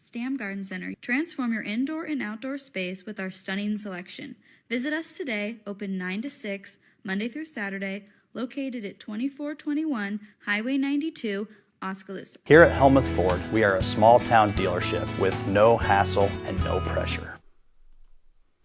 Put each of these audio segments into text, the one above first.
Stam Garden Center. Transform your indoor and outdoor space with our stunning selection. Visit us today, open 9 to 6, Monday through Saturday, located at 2421 Highway 92, Oskaloosa. Here at Helmuth Ford, we are a small town dealership with no hassle and no pressure.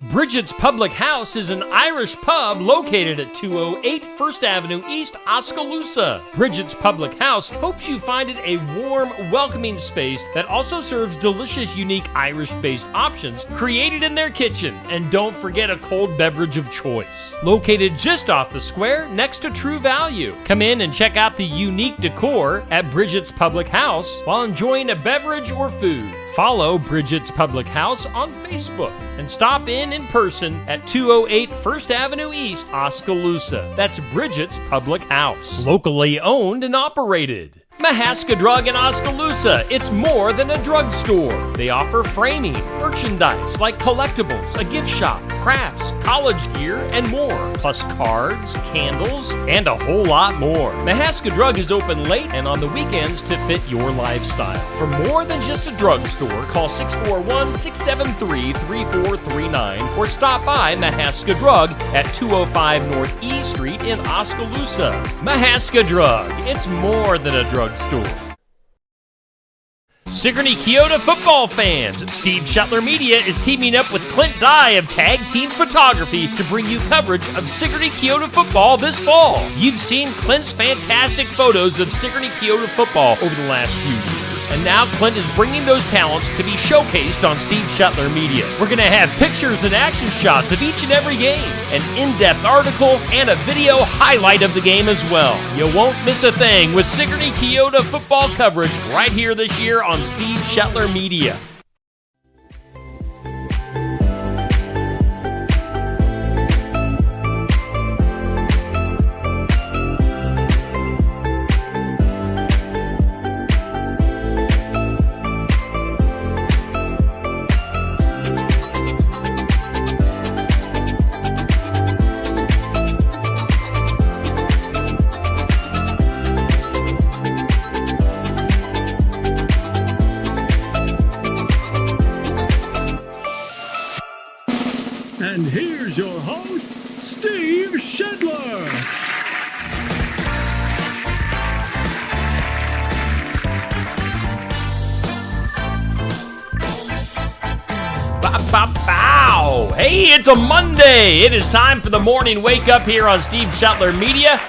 Bridget's Public House is an Irish pub located at 208 First Avenue East, Oskaloosa. Bridget's Public House hopes you find it a warm, welcoming space that also serves delicious, unique Irish-based options created in their kitchen. And don't forget a cold beverage of choice. Located just off the square next to True Value. Come in and check out the unique decor at Bridget's Public House while enjoying a beverage or food. Follow Bridget's Public House on Facebook and stop in person at 208 First Avenue East, Oskaloosa. That's Bridget's Public House. Locally owned and operated. Mahaska Drug in Oskaloosa. It's more than a drugstore. They offer framing, merchandise like collectibles, a gift shop, crafts, college gear, and more. Plus cards, candles, and a whole lot more. Mahaska Drug is open late and on the weekends to fit your lifestyle. For more than just a drugstore, call 641-673-3439 or stop by Mahaska Drug at 205 North E Street in Oskaloosa. Mahaska Drug. It's more than a drugstore. Sigourney Keota football fans, Steve Shetler Media is teaming up with Clint Dye of Tag Team Photography to bring you coverage of Sigourney Keota football this fall. You've seen Clint's fantastic photos of Sigourney Keota football over the last few years. And now Clint is bringing those talents to be showcased on Steve Shetler Media. We're going to have pictures and action shots of each and every game, an in-depth article, and a video highlight of the game as well. You won't miss a thing with Sigourney Keota football coverage right here this year on Steve Shetler Media. And here's your host, Steve Shetler. Bow! Hey, it's a Monday. It is time for the morning wake up here on Steve Shetler Media.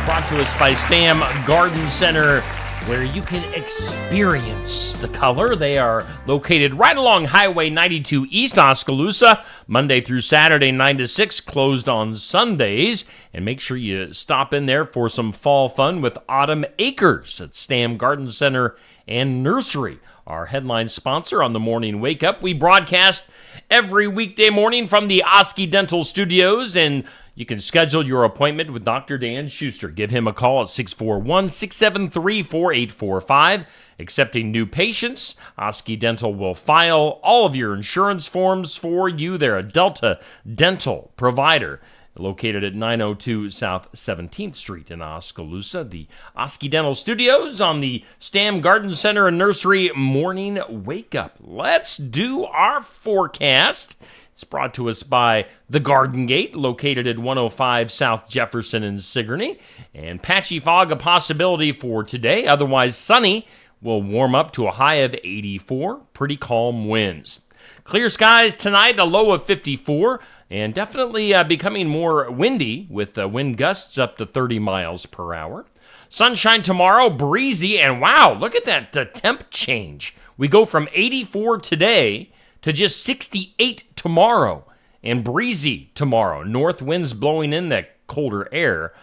Brought to us by Stam Garden Center, where you can experience the color. They are located right along Highway 92 East, Oskaloosa, Monday through Saturday, 9 to 6, closed on Sundays. And make sure you stop in there for some fall fun with Autumn Acres at Stam Garden Center and Nursery. Our headline sponsor on the Morning Wake Up. We broadcast every weekday morning from the Oski Dental Studios, and you can schedule your appointment with Dr. Dan Schuster. Give him a call at 641-673-4845. Accepting new patients, Oski Dental will file all of your insurance forms for you. They're a Delta Dental provider located at 902 South 17th Street in Oskaloosa. The Oski Dental Studios on the Stam Garden Center and Nursery Morning Wake Up. Let's do our forecast. It's brought to us by The Garden Gate, located at 105 South Jefferson in Sigourney. And patchy fog a possibility for today, otherwise sunny. Will warm up to a high of 84. Pretty calm winds. Clear skies tonight, a low of 54. And definitely becoming more windy with wind gusts up to 30 miles per hour. Sunshine tomorrow, breezy, and wow, look at that temp change. We go from 84 today to just 68 tomorrow, and breezy tomorrow. North winds blowing in that colder air.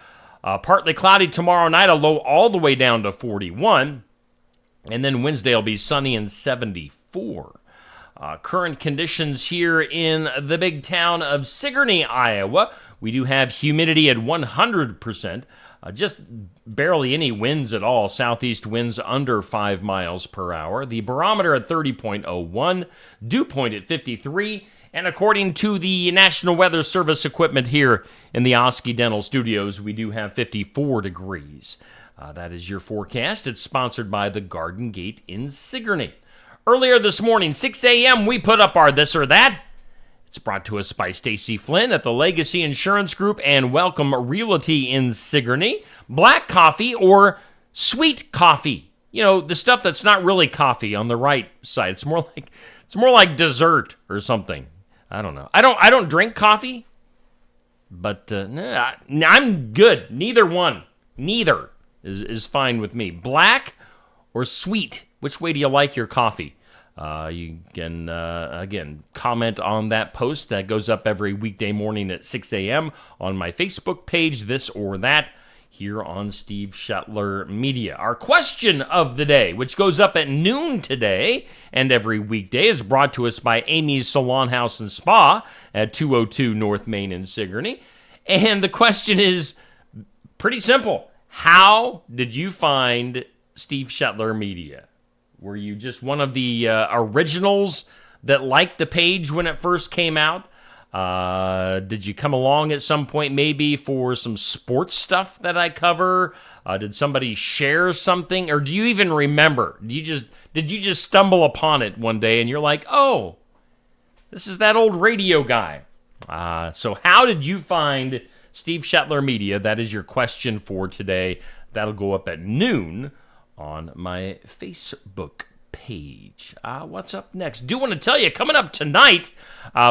Partly cloudy tomorrow night, a low all the way down to 41. And then Wednesday will be sunny and 74. Current conditions here in the big town of Sigourney, Iowa. We do have humidity at 100%. Just barely any winds at all. Southeast winds under 5 miles per hour. The barometer at 30.01. Dew point at 53. And according to the National Weather Service equipment here in the Oski Dental Studios, we do have 54 degrees. That is your forecast. It's sponsored by the Garden Gate in Sigourney. Earlier this morning, 6 a.m., we put up our This or That. It's brought to us by Stacy Flynn at the Legacy Insurance Group and Welcome Realty in Sigourney. Black coffee or sweet coffee? You know, the stuff that's not really coffee on the right side. It's more like dessert or something. I don't know. I don't drink coffee, but I'm good. Neither one. Neither is fine with me. Black or sweet? Which way do you like your coffee? You can, again, comment on that post that goes up every weekday morning at 6 a.m. on my Facebook page, This or That, here on Steve Shetler Media. Our question of the day, which goes up at noon today and every weekday, is brought to us by Amy's Salon House and Spa at 202 North Main in Sigourney. And the question is pretty simple. How did you find Steve Shetler Media? Were you just one of the originals that liked the page when it first came out? Did you come along at some point maybe for some sports stuff that I cover? Did somebody share something? Or do you even remember? Did you just stumble upon it one day and you're like, oh, this is that old radio guy? So how did you find Steve Shetler Media? That is your question for today. That'll go up at noon on my Facebook page. What's up next? Do want to tell you, coming up tonight,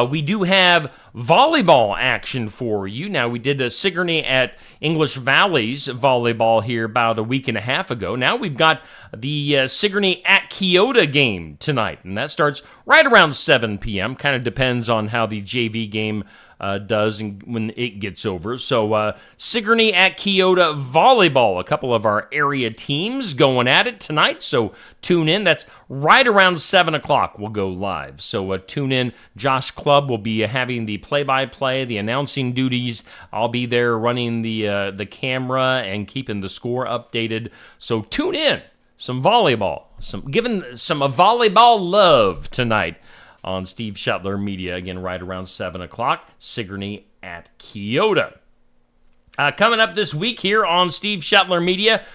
we do have volleyball action for you. Now, we did a Sigourney at English Valley's volleyball here about a week and a half ago. Now we've got the Sigourney at Keota game tonight, and that starts right around 7 p.m. Kind of depends on how the JV game does and when it gets over. So Sigourney at Keota volleyball, a couple of our area teams going at it tonight, so tune in. That's right around 7 o'clock we'll go live. So tune in. Josh Clubb will be having the play-by-play, the announcing duties. I'll be there running the camera and keeping the score updated. So tune in. Some volleyball, giving some volleyball love tonight on Steve Shetler Media, again, right around 7 o'clock, Sigourney at Keota. Coming up this week here on Steve Shetler Media,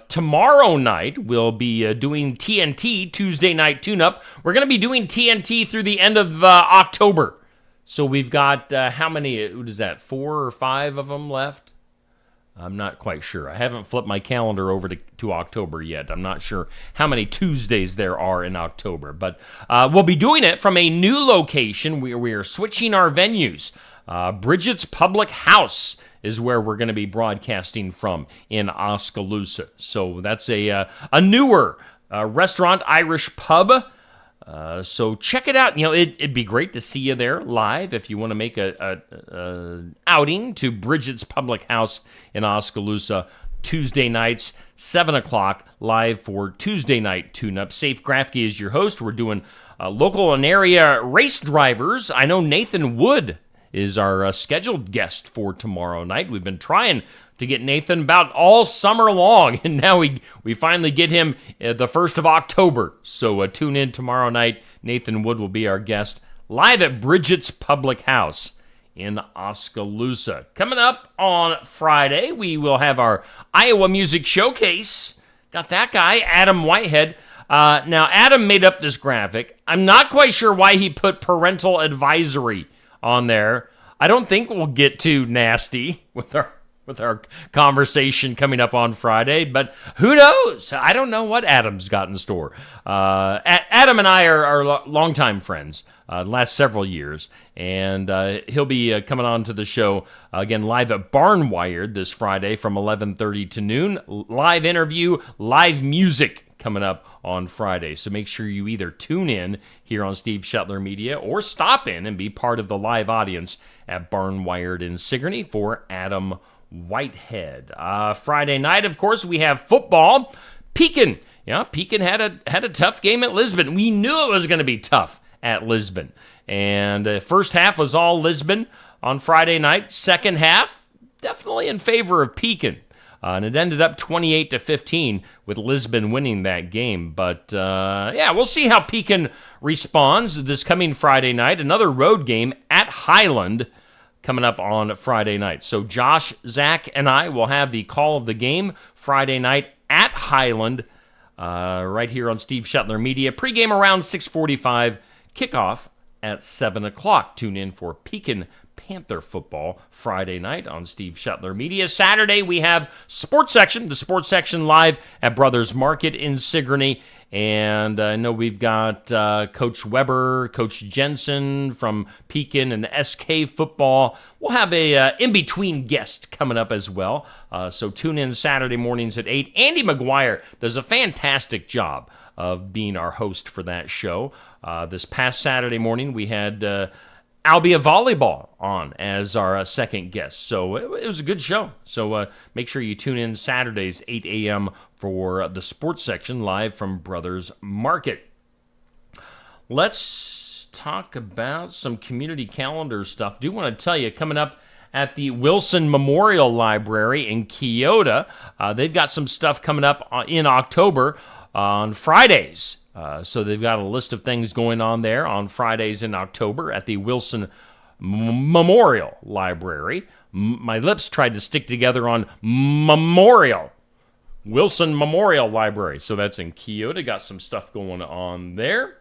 tomorrow night we'll be doing TNT, Tuesday Night Tune-Up. We're going to be doing TNT through the end of October. So we've got, how many, what is that, 4 or 5 of them left? I'm not quite sure. I haven't flipped my calendar over to October yet. I'm not sure how many Tuesdays there are in October. But we'll be doing it from a new location. We are switching our venues. Bridget's Public House is where we're going to be broadcasting from in Oskaloosa. So that's a newer restaurant, Irish pub. So check it out. You know, it'd be great to see you there live if you want to make a outing to Bridget's Public House in Oskaloosa Tuesday nights, 7 o'clock, live for Tuesday Night Tune-Up. Safe Grafke is your host. We're doing local and area race drivers. I know Nathan Wood is our scheduled guest for tomorrow night. We've been trying to get Nathan about all summer long, and now we finally get him the 1st of October. So tune in tomorrow night. Nathan Wood will be our guest live at Bridget's Public House in Oskaloosa. Coming up on Friday, we will have our Iowa Music Showcase. Got that guy, Adam Whitehead. Now, Adam made up this graphic. I'm not quite sure why he put parental advisory on there. I don't think we'll get too nasty with our conversation coming up on Friday, but who knows? I don't know what Adam's got in store. Adam and I are longtime friends, last several years, and he'll be coming on to the show again live at Barnwired this Friday from 11:30 to noon. Live interview, live music coming up on Friday. So make sure you either tune in here on Steve Shetler Media or stop in and be part of the live audience at Barnwired in Sigourney for Adam Whitehead. Friday night, of course, we have football. Pekin. Yeah, Pekin had a tough game at Lisbon. We knew it was going to be tough at Lisbon. And the first half was all Lisbon on Friday night. Second half, definitely in favor of Pekin. And it ended up 28-15 with Lisbon winning that game. But, yeah, we'll see how Pekin responds this coming Friday night. Another road game at Highland coming up on Friday night. So Josh, Zach, and I will have the call of the game Friday night at Highland right here on Steve Shetler Media. Pregame around 6:45, kickoff at 7 o'clock. Tune in for Pekin Panther football Friday night on Steve Shetler Media. Saturday, we have Sports Section, the Sports Section live at Brothers Market in Sigourney. And I know we've got Coach Weber, Coach Jensen from Pekin and SK football. We'll have a in-between guest coming up as well. So tune in Saturday mornings at 8. Andy McGuire does a fantastic job of being our host for that show. This past Saturday morning, we had Albia Volleyball on as our second guest. So it was a good show. So make sure you tune in Saturdays, 8 a.m. for the Sports Section live from Brothers Market. Let's talk about some community calendar stuff. Do want to tell you, coming up at the Wilson Memorial Library in Keota, they've got some stuff coming up in October on Fridays. So they've got a list of things going on there on Fridays in October at the Wilson Memorial Library. My lips tried to stick together on Memorial. Wilson Memorial Library. So that's in Keota. Got some stuff going on there.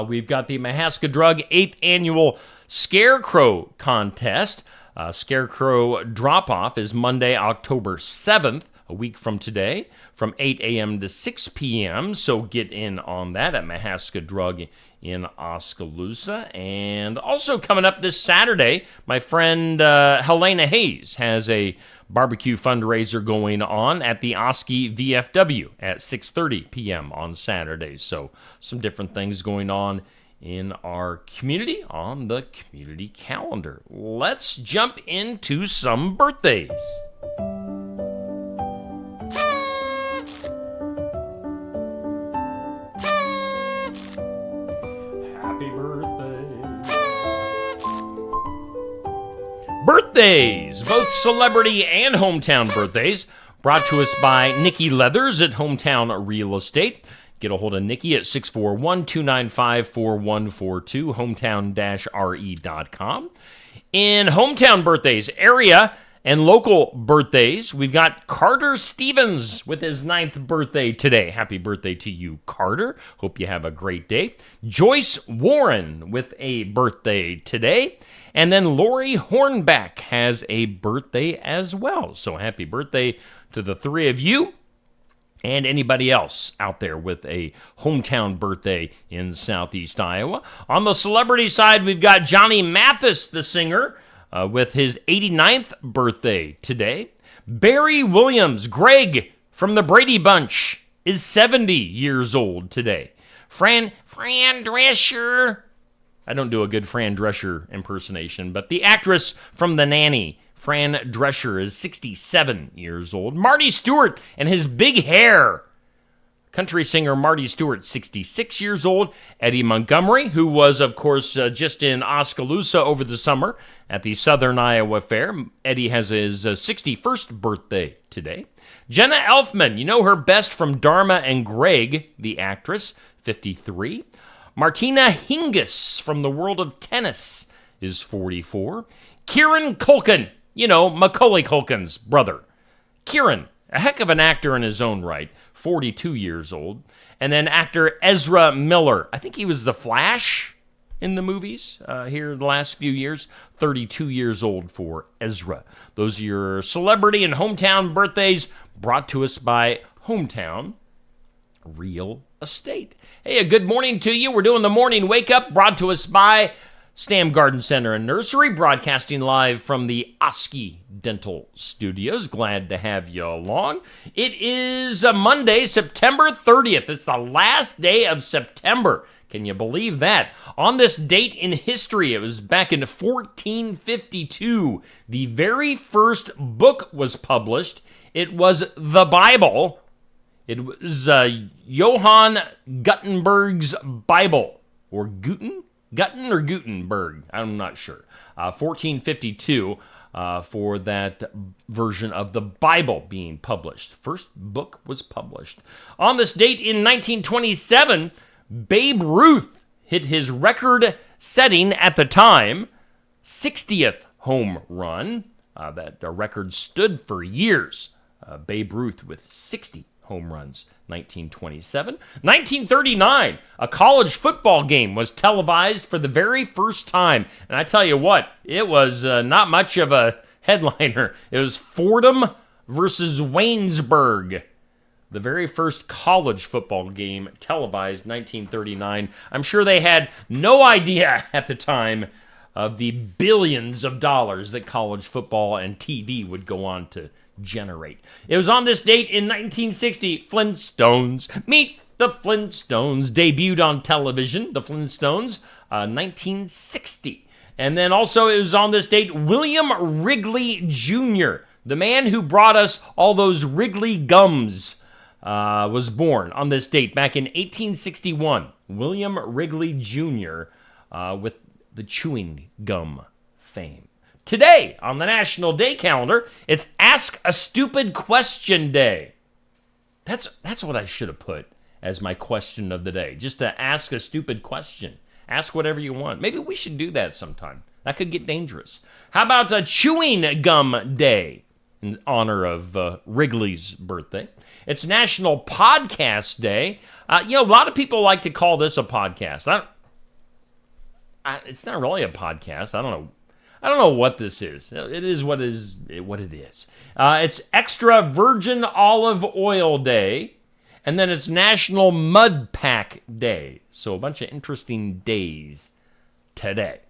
We've got the Mahaska Drug 8th Annual Scarecrow Contest. Scarecrow Drop-Off is Monday, October 7th, a week from today, from 8 a.m. to 6 p.m. So get in on that at Mahaska Drug in Oskaloosa. And also coming up this Saturday, my friend Helena Hayes has a barbecue fundraiser going on at the Oski VFW at 6:30 p.m. on Saturdays. So some different things going on in our community on the community calendar. Let's jump into some birthdays. Happy birthday. Birthdays, both celebrity and hometown birthdays, brought to us by Nikki Leathers at Hometown Real Estate. Get a hold of Nikki at 641-295-4142, hometown-re.com. In hometown birthdays, area and local birthdays, we've got Carter Stevens with his 9th birthday today. Happy birthday to you, Carter. Hope you have a great day. Joyce Warren with a birthday today. And then Lori Hornback has a birthday as well. So happy birthday to the three of you and anybody else out there with a hometown birthday in Southeast Iowa. On the celebrity side, we've got Johnny Mathis, the singer, with his 89th birthday today. Barry Williams, Greg from the Brady Bunch, is 70 years old today. Fran Drescher, I don't do a good Fran Drescher impersonation, but the actress from The Nanny, Fran Drescher, is 67 years old. Marty Stewart and his big hair. Country singer Marty Stewart, 66 years old. Eddie Montgomery, who was, of course, just in Oskaloosa over the summer at the Southern Iowa Fair. Eddie has his 61st birthday today. Jenna Elfman, you know her best from Dharma and Greg, the actress, 53. Martina Hingis from the world of tennis is 44. Kieran Culkin, you know, Macaulay Culkin's brother. Kieran, a heck of an actor in his own right, 42 years old. And then actor Ezra Miller. I think he was the Flash in the movies here in the last few years. 32 years old for Ezra. Those are your celebrity and hometown birthdays brought to us by Hometown Real Estate. Hey, a good morning to you. We're doing the morning wake up brought to us by Stam Garden Center and Nursery, broadcasting live from the Oski Dental Studios. Glad to have you along. It is a Monday, September 30th. It's the last day of September. Can you believe that? On this date in history, it was back in 1452, the very first book was published. It was the Bible. It was Johann Gutenberg's Bible, or Gutten or Gutenberg, I'm not sure. 1452 for that version of the Bible being published. First book was published. On this date in 1927, Babe Ruth hit his record-setting at the time 60th home run. That record stood for years. Babe Ruth with 60 home runs. 1927. 1939, a college football game was televised for the very first time. And I tell you what, it was not much of a headliner. It was Fordham versus Waynesburg. The very first college football game televised 1939. I'm sure they had no idea at the time of the billions of dollars that college football and TV would go on to generate. It was on this date in 1960, Flintstones. Meet the Flintstones debuted on television. The Flintstones, 1960. And then also it was on this date, William Wrigley Jr., the man who brought us all those Wrigley gums, was born on this date back in 1861. William Wrigley Jr. With the chewing gum fame. Today, on the National Day calendar, it's Ask a Stupid Question Day. That's what I should have put as my question of the day. Just to ask a stupid question. Ask whatever you want. Maybe we should do that sometime. That could get dangerous. How about a Chewing Gum Day in honor of Wrigley's birthday? It's National Podcast Day. A lot of people like to call this a podcast. It's not really a podcast. I don't know what this is. It is what it is. It's Extra Virgin Olive Oil Day, and then it's National Mud Pack Day. So a bunch of interesting days today.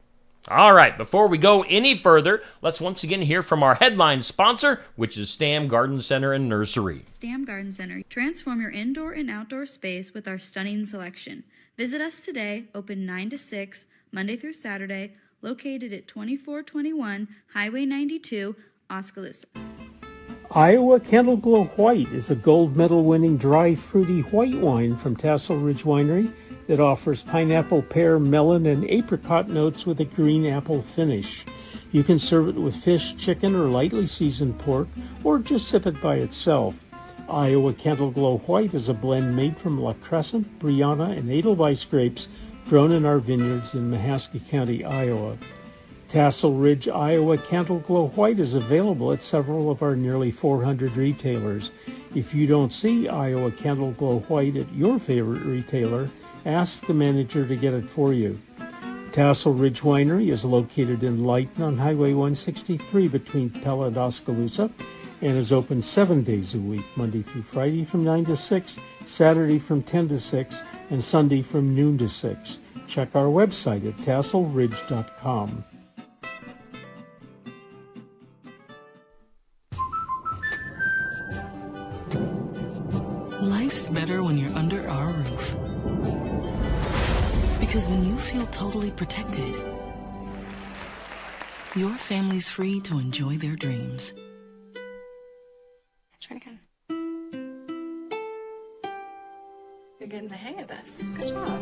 All right, before we go any further, let's once again hear from our headline sponsor, which is Stam Garden Center and Nursery. Stam Garden Center. Transform your indoor and outdoor space with our stunning selection. Visit us today, open 9 to 6, Monday through Saturday, located at 2421 Highway 92, Oskaloosa. Iowa Candle Glow White is a gold medal winning dry fruity white wine from Tassel Ridge Winery that offers pineapple, pear, melon, and apricot notes with a green apple finish. You can serve it with fish, chicken, or lightly seasoned pork, or just sip it by itself. Iowa Candle Glow White is a blend made from La Crescent, Brianna, and Edelweiss grapes grown in our vineyards in Mahaska County, Iowa. Tassel Ridge, Iowa Candle Glow White is available at several of our nearly 400 retailers. If you don't see Iowa Candle Glow White at your favorite retailer, ask the manager to get it for you. Tassel Ridge Winery is located in Lighton on Highway 163 between Pella and Oskaloosa and is open 7 days a week, Monday through Friday from 9 to 6, Saturday from 10 to 6, and Sunday from noon to 6. Check our website at tasselridge.com. Life's better when you're under our roof. Because when you feel totally protected, your family's free to enjoy their dreams. Try it again. You're getting the hang of this. Good job.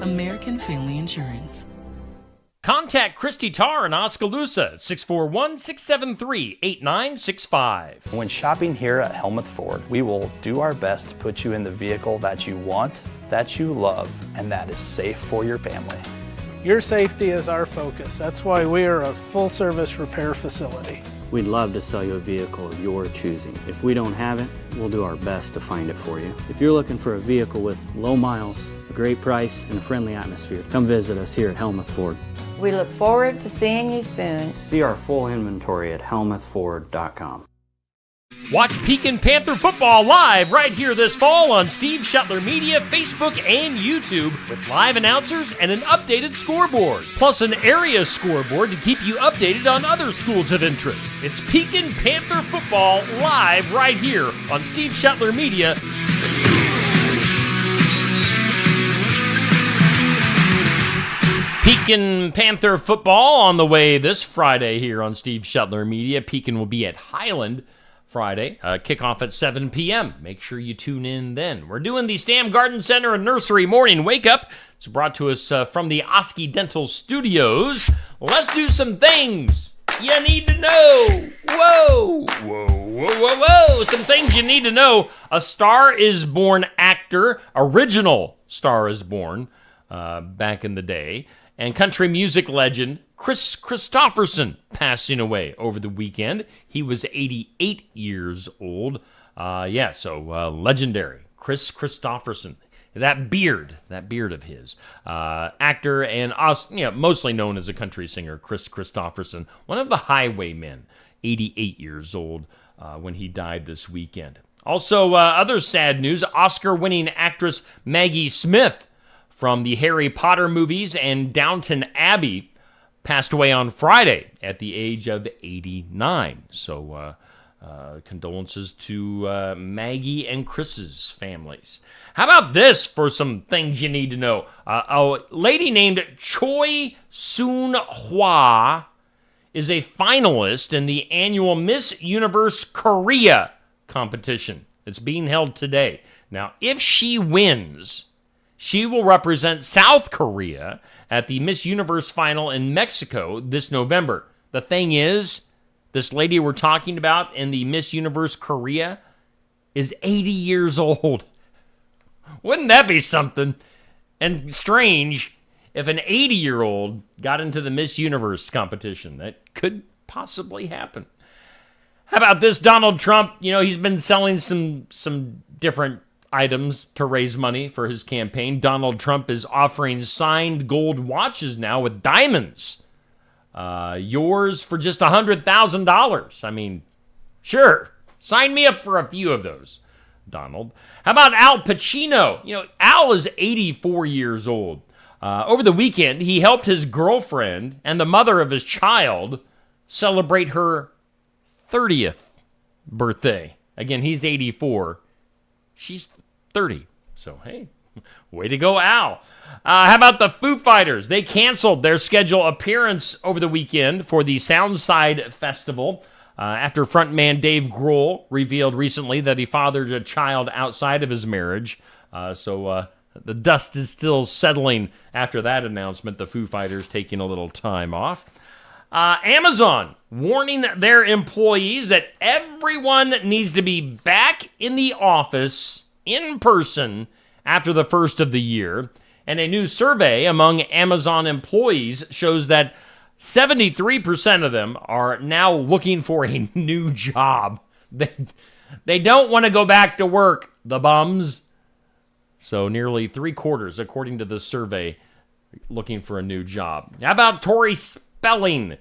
American Family Insurance. Contact Christy Tarr in Oskaloosa, 641-673-8965. When shopping here at Helmuth Ford, we will do our best to put you in the vehicle that you want, that you love, and that is safe for your family. Your safety is our focus. That's why we are a full-service repair facility. We'd love to sell you a vehicle of your choosing. If we don't have it, we'll do our best to find it for you. If you're looking for a vehicle with low miles, a great price, and a friendly atmosphere, come visit us here at Helmuth Ford. We look forward to seeing you soon. See our full inventory at helmuthford.com. Watch Pekin Panther football live right here this fall on Steve Shetler Media, Facebook, and YouTube with live announcers and an updated scoreboard, plus an area scoreboard to keep you updated on other schools of interest. It's Pekin Panther football live right here on Steve Shetler Media. Pekin Panther football on the way this Friday here on Steve Shetler Media. Pekin will be at Highland Friday, kickoff at 7 p.m. Make sure you tune in then. We're doing the Stam Garden Center and Nursery Morning Wake Up. It's brought to us from the Oski Dental Studios. Let's do some things you need to know. Whoa, whoa, whoa, whoa, whoa. Some things you need to know. A Star is Born actor, original Star is Born, back in the day. And country music legend Chris Christopherson passing away over the weekend. He was 88 years old. Legendary Chris Christopherson. That beard of his. Actor and mostly known as a country singer, Chris Christopherson, one of the Highwaymen, 88 years old when he died this weekend. Also, other sad news, Oscar-winning actress Maggie Smith from the Harry Potter movies and Downton Abbey passed away on Friday at the age of 89. So, condolences to Maggie and Chris's families. How about this for some things you need to know? A lady named Choi Soon-hwa is a finalist in the annual Miss Universe Korea competition. It's being held today. Now, if she wins, she will represent South Korea at the Miss Universe final in Mexico this November. The thing is, this lady we're talking about in the Miss Universe Korea is 80 years old. Wouldn't that be something? And strange if an 80-year-old got into the Miss Universe competition. That could possibly happen. How about this? Donald Trump, he's been selling some different items to raise money for his campaign. Donald Trump is offering signed gold watches now with diamonds. Yours for just $100,000. I mean, sure. Sign me up for a few of those, Donald. How about Al Pacino? Al is 84 years old. Over the weekend, he helped his girlfriend and the mother of his child celebrate her 30th birthday. Again, he's 84. She's 30. So, hey, way to go, Al. How about the Foo Fighters? They canceled their scheduled appearance over the weekend for the Soundside Festival after frontman Dave Grohl revealed recently that he fathered a child outside of his marriage. The dust is still settling after that announcement. The Foo Fighters taking a little time off. Amazon warning their employees that everyone needs to be back in the office in person after the first of the year. And a new survey among Amazon employees shows that 73% of them are now looking for a new job. They don't want to go back to work, the bums. So nearly 3/4, according to the survey, looking for a new job. How about Tori Spelling?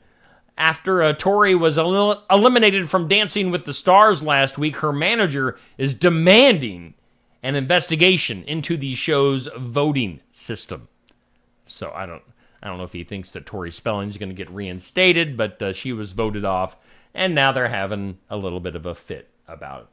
After Tori was eliminated from Dancing with the Stars last week, her manager is demanding an investigation into the show's voting system. So I don't know if he thinks that Tori Spelling is going to get reinstated, but she was voted off, and now they're having a little bit of a fit about it.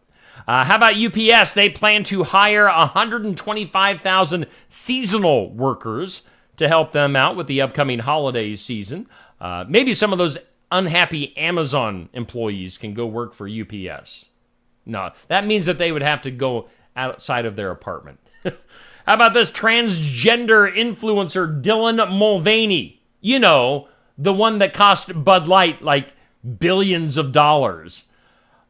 How about UPS? They plan to hire 125,000 seasonal workers to help them out with the upcoming holiday season. Maybe some of those unhappy Amazon employees can go work for UPS. No, that means that they would have to go outside of their apartment. How about this transgender influencer Dylan Mulvaney? The one that cost Bud Light like billions of dollars.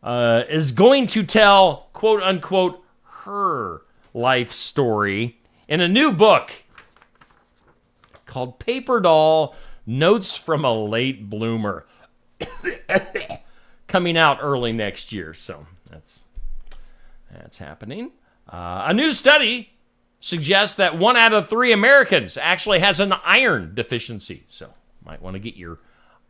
Is going to tell, quote unquote, her life story in a new book called Paper Doll: Notes from a Late Bloomer, coming out early next year. So that's happening. A new study suggests that 1 out of 3 Americans actually has an iron deficiency. So might want to get your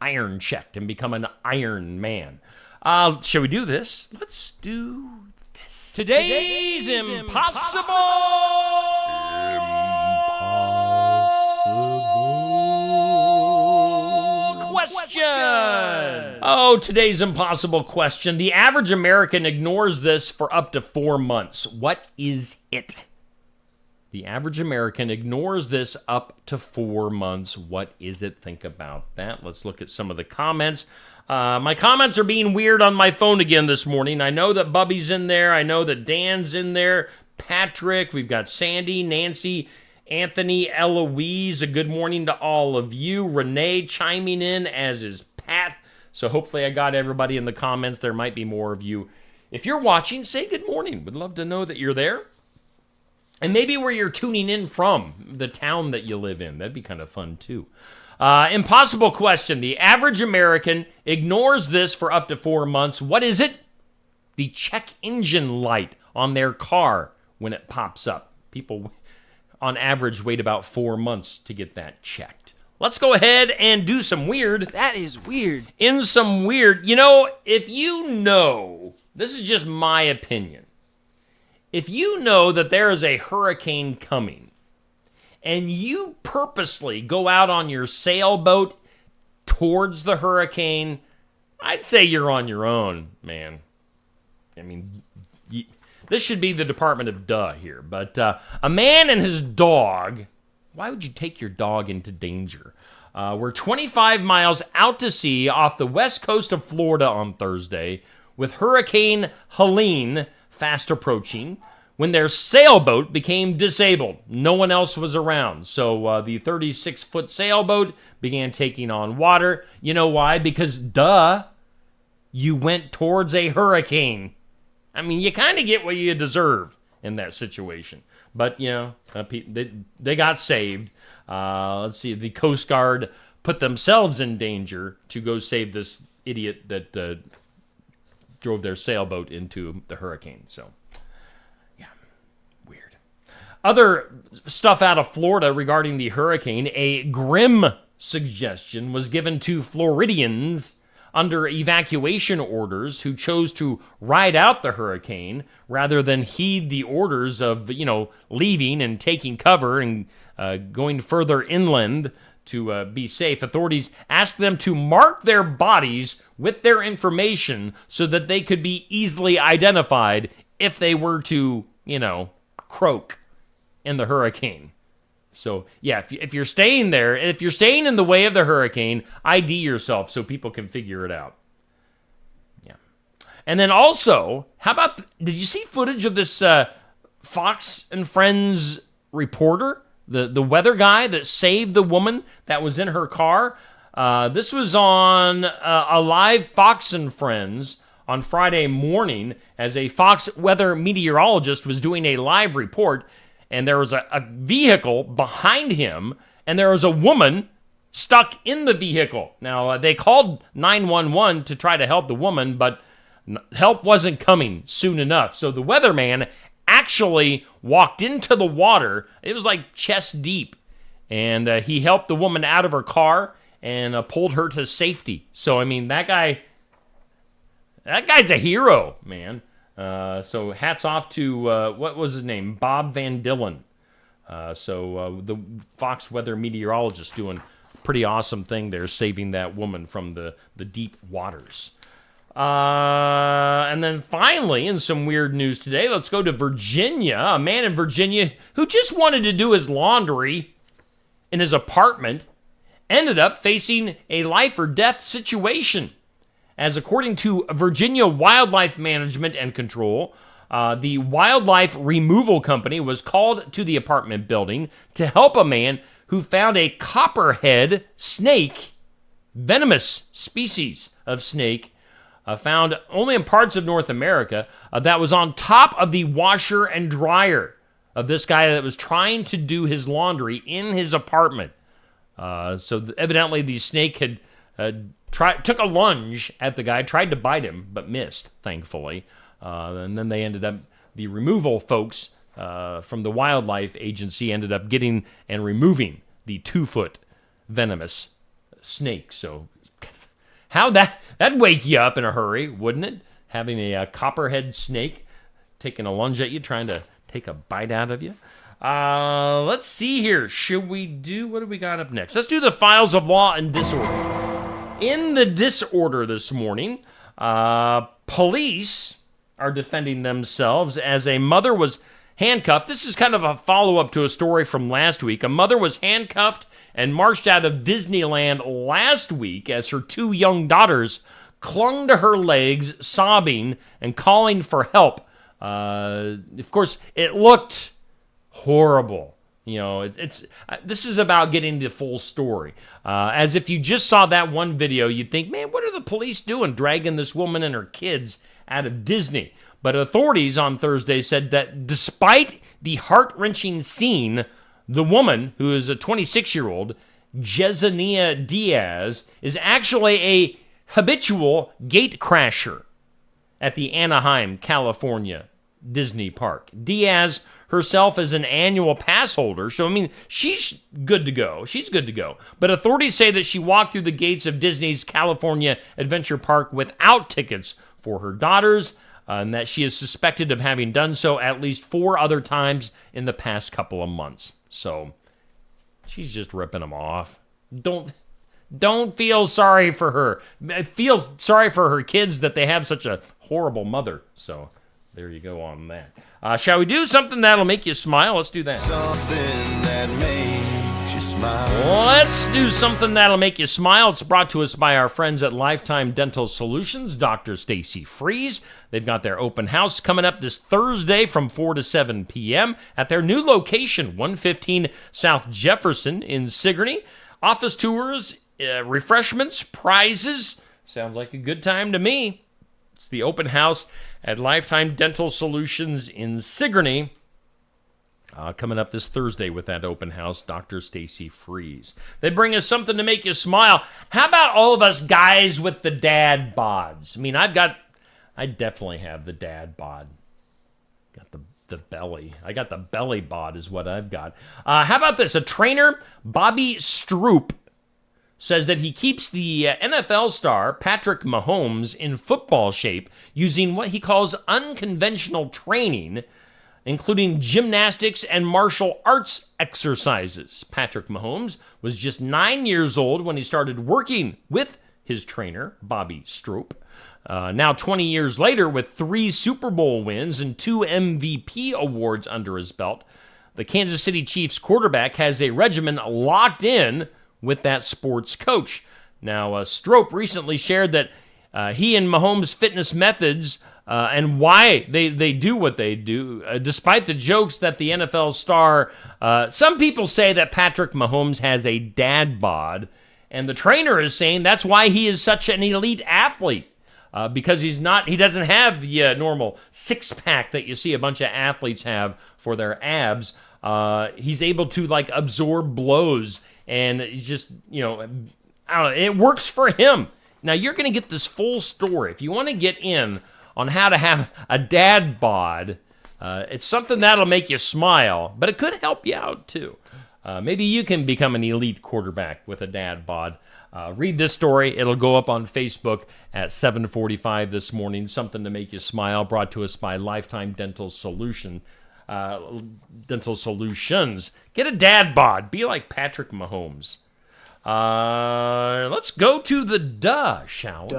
iron checked and become an Iron Man. Shall we do this? Let's do this. Today's impossible question. Oh, today's impossible question. The average American ignores this for up to 4 months. What is it? The average American ignores this up to 4 months. What is it? Think about that. Let's look at some of the comments. My comments are being weird on my phone again this morning. I know that Bubby's in there. I know that Dan's in there. Patrick. We've got Sandy, Nancy, Anthony, Eloise. A good morning to all of you. Renee chiming in, as is Pat. So hopefully I got everybody in the comments. There might be more of you. If you're watching, say good morning. Would love to know that you're there. And maybe where you're tuning in from, the town that you live in. That'd be kind of fun, too. Impossible question. The average American ignores this for up to 4 months. What is it? the check engine light on their car when it pops up. People, on average, wait about 4 months to get that checked. Let's go ahead and do some weird. That is weird. In some weird, if you know, this is just my opinion. If you know that there is a hurricane coming and you purposely go out on your sailboat towards the hurricane, I'd say you're on your own, man. I mean, this should be the Department of Duh here. But a man and his dog, why would you take your dog into danger? We're 25 miles out to sea off the west coast of Florida on Thursday with Hurricane Helene fast approaching when their sailboat became disabled. No one else was around. So the 36-foot sailboat began taking on water. You know why? Because, duh, you went towards a hurricane. I mean, you kind of get what you deserve in that situation. But, they got saved. Let's see, the Coast Guard put themselves in danger to go save this idiot that drove their sailboat into the hurricane. So, yeah, weird. Other stuff out of Florida regarding the hurricane, a grim suggestion was given to Floridians under evacuation orders who chose to ride out the hurricane rather than heed the orders of, leaving and taking cover and going further inland to be safe. Authorities asked them to mark their bodies with their information so that they could be easily identified if they were to, croak in the hurricane. So, yeah, if you're staying there, if you're staying in the way of the hurricane, ID yourself so people can figure it out. Yeah. And then also, how about, did you see footage of this Fox and Friends reporter, the weather guy that saved the woman that was in her car? This was on a live Fox and Friends on Friday morning as a Fox weather meteorologist was doing a live report. And there was a vehicle behind him, and there was a woman stuck in the vehicle. Now, they called 911 to try to help the woman, but help wasn't coming soon enough. So the weatherman actually walked into the water. It was like chest deep. And he helped the woman out of her car and pulled her to safety. So, I mean, that guy's a hero, man. So hats off to, what was his name? Bob Van Dillen. The Fox weather meteorologist doing a pretty awesome thing there, saving that woman from the deep waters. And then finally, in some weird news today, let's go to Virginia. A man in Virginia who just wanted to do his laundry in his apartment ended up facing a life or death situation. As according to Virginia Wildlife Management and Control, the wildlife removal company was called to the apartment building to help a man who found a copperhead snake, venomous species of snake, found only in parts of North America, that was on top of the washer and dryer of this guy that was trying to do his laundry in his apartment. Evidently the snake had took a lunge at the guy, tried to bite him, but missed, thankfully. And then they ended up, the removal folks from the wildlife agency ended up getting and removing the 2-foot venomous snake. So how that'd wake you up in a hurry, wouldn't it? Having a copperhead snake taking a lunge at you, trying to take a bite out of you. Let's see here. Should we what do we got up next? Let's do the files of law and disorder. In the disorder this morning, police are defending themselves as a mother was handcuffed. This is kind of a follow-up to a story from last week. A mother was handcuffed and marched out of Disneyland last week as her 2 young daughters clung to her legs, sobbing and calling for help. Of course, it looked horrible. This is about getting the full story. As if you just saw that one video, you'd think, man, what are the police doing dragging this woman and her kids out of Disney? But authorities on Thursday said that despite the heart-wrenching scene, the woman, who is a 26-year-old, Jezania Diaz, is actually a habitual gate crasher. at the Anaheim, California Disney Park. Diaz herself is an annual pass holder, so I mean, she's good to go. She's good to go. But authorities say that she walked through the gates of Disney's California Adventure Park without tickets for her daughters, and that she is suspected of having done so at least 4 other times in the past couple of months. So she's just ripping them off. Don't feel sorry for her. Feel sorry for her kids that they have such a horrible mother. So there you go on that. Shall we do something that'll make you smile? Let's do that. Something that makes you smile. Let's do something that'll make you smile. It's brought to us by our friends at Lifetime Dental Solutions, Dr. Stacy Freeze. They've got their open house coming up this Thursday from 4 to 7 p.m. at their new location, 115 South Jefferson in Sigourney. Office tours, refreshments, prizes. Sounds like a good time to me. It's the open house at Lifetime Dental Solutions in Sigourney. Coming up this Thursday with that open house, Dr. Stacy Freeze. They bring us something to make you smile. How about all of us guys with the dad bods? I mean, I definitely have the dad bod. Got the belly. I got the belly bod is what I've got. How about this? A trainer, Bobby Stroop, says that he keeps the NFL star Patrick Mahomes in football shape using what he calls unconventional training, including gymnastics and martial arts exercises. Patrick Mahomes was just 9 years old when he started working with his trainer, Bobby Stroop. Now 20 years later, with 3 Super Bowl wins and 2 MVP awards under his belt, the Kansas City Chiefs quarterback has a regimen locked in with that sports coach. Now, Stroop recently shared that he and Mahomes' fitness methods and why they do what they do, despite the jokes that the NFL star, some people say that Patrick Mahomes has a dad bod, and the trainer is saying that's why he is such an elite athlete. Because he doesn't have the normal six-pack that you see a bunch of athletes have for their abs. He's able to absorb blows, and he's just, I don't know, it works for him. Now, you're going to get this full story. If you want to get in on how to have a dad bod, it's something that'll make you smile, but it could help you out too. Maybe you can become an elite quarterback with a dad bod. Read this story. It'll go up on Facebook at 7:45 this morning. Something to make you smile, brought to us by Lifetime Dental Solutions. Get a dad bod. Be like Patrick Mahomes. Let's go to the duh, shall we?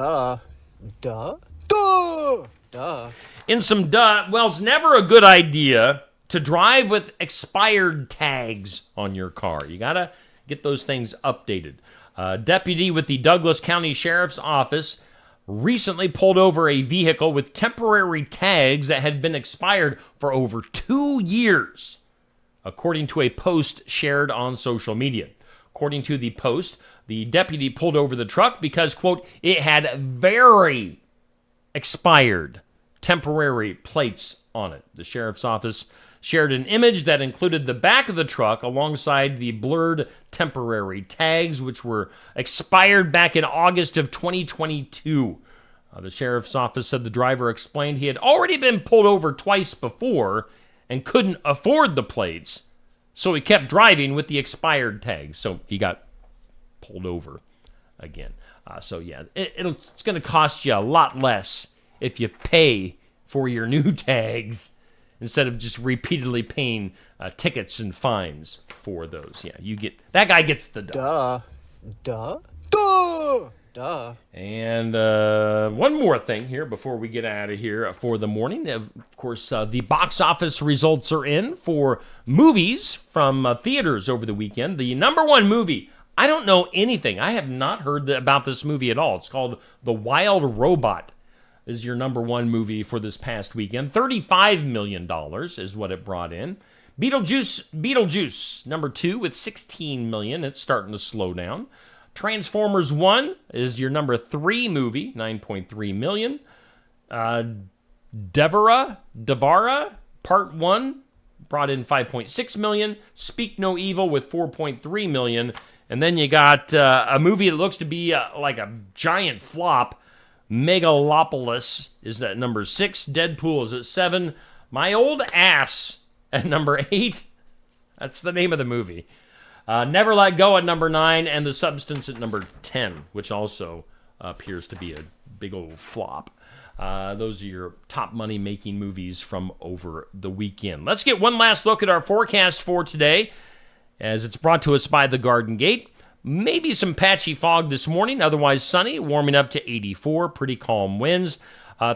Duh. In some duh, well, it's never a good idea to drive with expired tags on your car. You got to get those things updated. Deputy with the Douglas County Sheriff's Office recently pulled over a vehicle with temporary tags that had been expired for over 2 years, according to a post shared on social media. According to the post, the deputy pulled over the truck because, quote, it had very expired temporary plates on it. The sheriff's office shared an image that included the back of the truck alongside the blurred temporary tags, which were expired back in August of 2022. The sheriff's office said the driver explained he had already been pulled over twice before and couldn't afford the plates, so he kept driving with the expired tags. So he got pulled over again. It's going to cost you a lot less if you pay for your new tags instead of just repeatedly paying tickets and fines for those. Yeah, that guy gets the duh. Duh. And one more thing here before we get out of here for the morning. Of course, the box office results are in for movies from theaters over the weekend. The number one movie, I don't know anything. I have not heard about this movie at all. It's called The Wild Robot. Is your number one movie for this past weekend. $35 million is what it brought in. Beetlejuice, number 2 with $16 million. It's starting to slow down. Transformers 1 is your number 3 movie, $9.3 million. Devara, Part 1, brought in $5.6 million. Speak No Evil with $4.3 million. And then you got a movie that looks to be like a giant flop, Megalopolis is at number 6. Deadpool is at 7. My Old Ass at number 8. That's the name of the movie. Never Let Go at number 9. And The Substance at number 10, which also appears to be a big old flop. Those are your top money-making movies from over the weekend. Let's get one last look at our forecast for today, as it's brought to us by the Garden Gate. Maybe some patchy fog this morning, otherwise sunny, warming up to 84, pretty calm winds.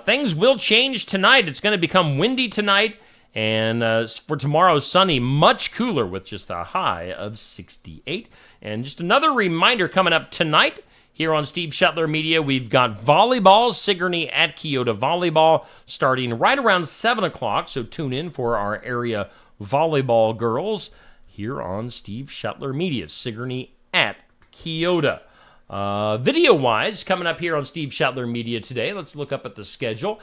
Things will change tonight. It's going to become windy tonight, and for tomorrow, sunny, much cooler with just a high of 68. And just another reminder coming up tonight here on Steve Shetler Media, we've got volleyball, Sigourney at Keota Volleyball, starting right around 7 o'clock, so tune in for our area volleyball girls here on Steve Shetler Media, Sigourney at Keota. Video-wise, coming up here on Steve Shetler Media today, let's look up at the schedule.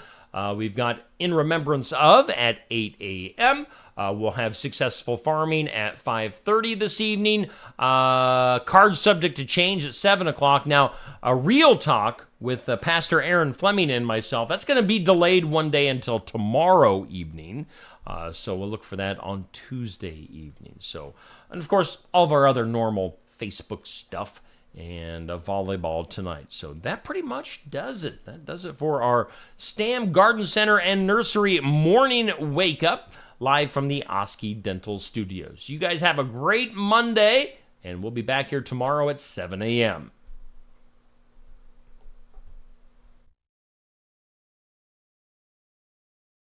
We've got In Remembrance Of at 8 a.m. We'll have Successful Farming at 5:30 this evening. Cards Subject to Change at 7 o'clock. Now, a Real Talk with Pastor Aaron Fleming and myself, that's going to be delayed one day until tomorrow evening. So we'll look for that on Tuesday evening. So, and of course, all of our other normal Facebook stuff and volleyball tonight. So that pretty much does it. That does it for our Stam Garden Center and Nursery morning wake up live from the Oski Dental Studios. You guys have a great Monday, and we'll be back here tomorrow at 7 a.m.